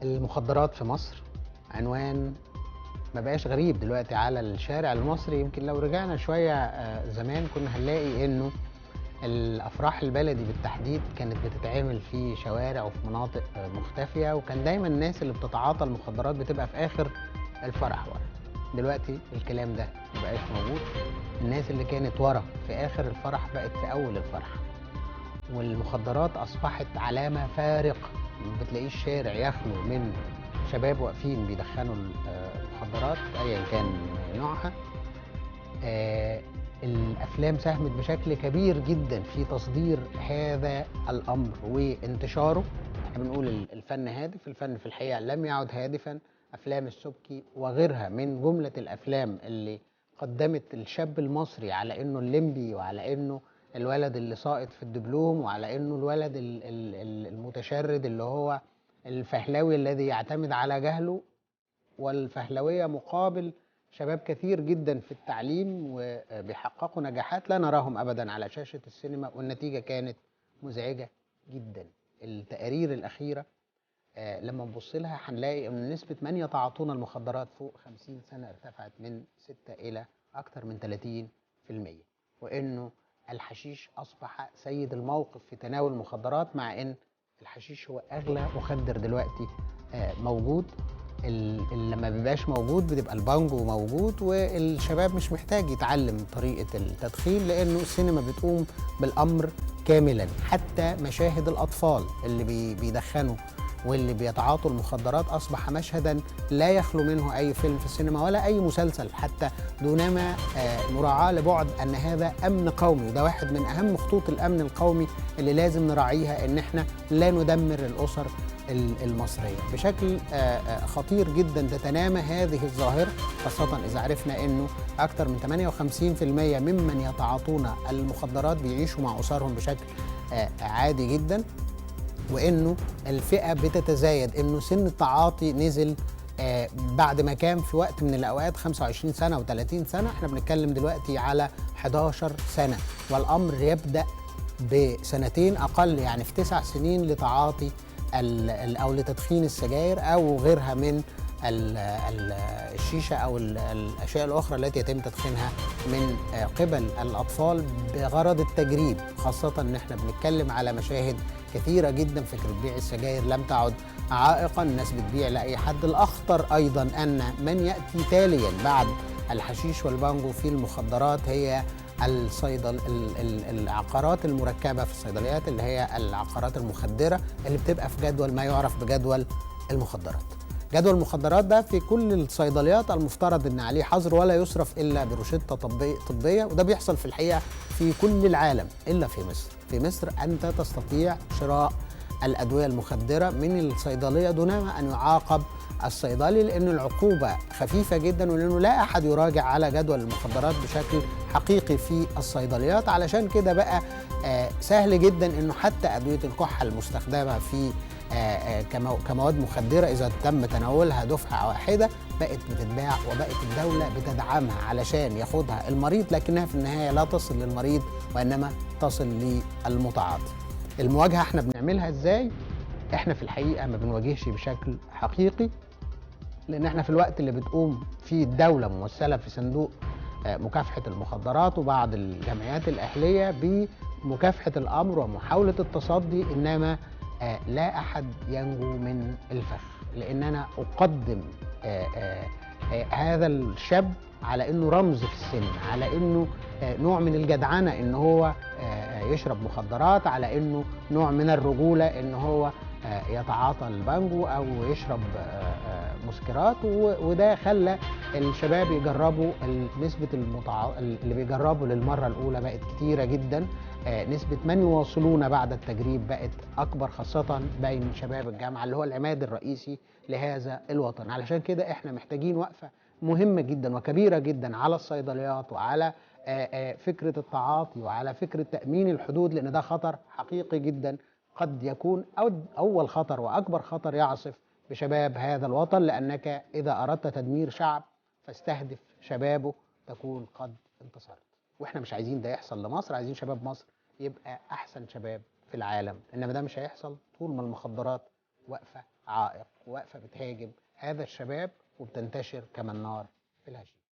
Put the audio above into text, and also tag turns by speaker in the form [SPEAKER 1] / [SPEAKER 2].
[SPEAKER 1] المخدرات في مصر عنوان ما بقاش غريب دلوقتي على الشارع المصري. يمكن لو رجعنا شوية زمان كنا هنلاقي انه الافراح البلدي بالتحديد كانت بتتعمل في شوارع وفي مناطق مختفية، وكان دايما الناس اللي بتتعاطى المخدرات بتبقى في اخر الفرح ورا. دلوقتي الكلام ده ما بقاش موجود. الناس اللي كانت ورا في اخر الفرح بقت في اول الفرح، والمخدرات اصبحت علامة فارقة. ما بتلاقيش شارع يخلو من شباب واقفين بيدخنوا المخدرات ايا كان نوعها. آه، الافلام ساهمت بشكل كبير جدا في تصدير هذا الامر وانتشاره. احنا بنقول الفن هادف، الفن في الحقيقه لم يعد هادفا. افلام السبكي وغيرها من جمله الافلام اللي قدمت الشاب المصري على انه الليمبي، وعلى انه الولد اللي ساقط في الدبلوم، وعلى انه الولد المتشرد اللي هو الفهلاوي الذي يعتمد على جهله، والفهلوية مقابل شباب كثير جدا في التعليم وبيحققوا نجاحات لا نراهم أبدا على شاشة السينما، والنتيجة كانت مزعجة جدا. التقارير الأخيرة لما نبص لها هنلاقي أن نسبة من يتعاطون المخدرات فوق 50 سنة ارتفعت من 6 إلى أكثر من 30%، وأنه الحشيش أصبح سيد الموقف في تناول المخدرات، مع أن الحشيش هو أغلى مخدر دلوقتي موجود. اللي لما بيبقاش موجود بتبقى البانجو موجود، والشباب مش محتاج يتعلم طريقة التدخين لأنه السينما بتقوم بالأمر كاملا. حتى مشاهد الأطفال اللي بيدخنوا واللي بيتعاطوا المخدرات أصبح مشهدا لا يخلو منه أي فيلم في السينما ولا أي مسلسل، حتى دونما مراعاة لبعد أن هذا أمن قومي. وده واحد من أهم خطوط الأمن القومي اللي لازم نراعيها، إن احنا لا ندمر الأسر المصرية بشكل خطير جدا. تتنامى هذه الظاهرة خاصة إذا عرفنا أنه أكثر من 58% ممن يتعاطون المخدرات بيعيشوا مع أسرهم بشكل عادي جدا، وأنه الفئة بتتزايد، أنه سن التعاطي نزل بعد ما كان في وقت من الأوقات 25 سنة و30 سنة، احنا بنتكلم دلوقتي على 11 سنة، والأمر يبدأ بسنتين أقل، يعني في 9 سنين لتعاطي أو لتدخين السجاير أو غيرها من الشيشة أو الأشياء الأخرى التي يتم تدخينها من قبل الأطفال بغرض التجريب. خاصة أن احنا بنتكلم على مشاهد كثيرة جدا. فكرة بيع السجاير لم تعد عائقا، الناس بتبيع لأي حد. الأخطر أيضا أن من يأتي تاليا بعد الحشيش والبانجو في المخدرات هي العقارات المركبة في الصيدليات، اللي هي العقارات المخدرة اللي بتبقى في جدول ما يعرف بجدول المخدرات. جدول المخدرات ده في كل الصيدليات المفترض ان عليه حظر ولا يصرف الا بروشتة طبية، وده بيحصل في الحقيقة في كل العالم الا في مصر. في مصر انت تستطيع شراء الأدوية المخدرة من الصيدلية دونما أن يعاقب الصيدلي، لأن العقوبة خفيفة جدا، ولأنه لا أحد يراجع على جدول المخدرات بشكل حقيقي في الصيدليات. علشان كده بقى سهل جدا أنه حتى أدوية الكحة المستخدمة في كمواد مخدرة إذا تم تناولها دفعة واحدة بقت بتتباع، وبقت الدولة بتدعمها علشان ياخدها المريض، لكنها في النهاية لا تصل للمريض وإنما تصل للمتعاطي. المواجهة احنا بنعملها ازاي؟ احنا في الحقيقة ما بنواجهش بشكل حقيقي، لان احنا في الوقت اللي بتقوم فيه الدولة ممثلة في صندوق مكافحة المخدرات وبعض الجمعيات الأهلية بمكافحة الأمر ومحاولة التصدي، إنما لا أحد ينجو من الفخ. لأن أنا أقدم هذا الشاب على انه رمز في السن، على انه نوع من الجدعنه ان هو يشرب مخدرات، على انه نوع من الرجوله ان هو يتعاطى البانجو او يشرب مسكرات. وده خلى الشباب يجربوا نسبه اللي بيجربوا للمره الاولى بقت كتيره جدا. نسبه من يواصلون بعد التجريب بقت اكبر، خاصه بين شباب الجامعه اللي هو العماد الرئيسي لهذا الوطن. علشان كده احنا محتاجين وقفه مهمة جدا وكبيرة جدا على الصيدليات وعلى فكرة التعاطي وعلى فكرة تأمين الحدود، لأن ده خطر حقيقي جدا قد يكون أول خطر وأكبر خطر يعصف بشباب هذا الوطن. لأنك إذا أردت تدمير شعب فاستهدف شبابه تكون قد انتصرت. وإحنا مش عايزين ده يحصل لمصر، عايزين شباب مصر يبقى أحسن شباب في العالم، إنما ده مش هيحصل طول ما المخدرات وقفة عائق، وقفة بتهاجم هذا الشباب وبتنتشر كما النار في الهشيم.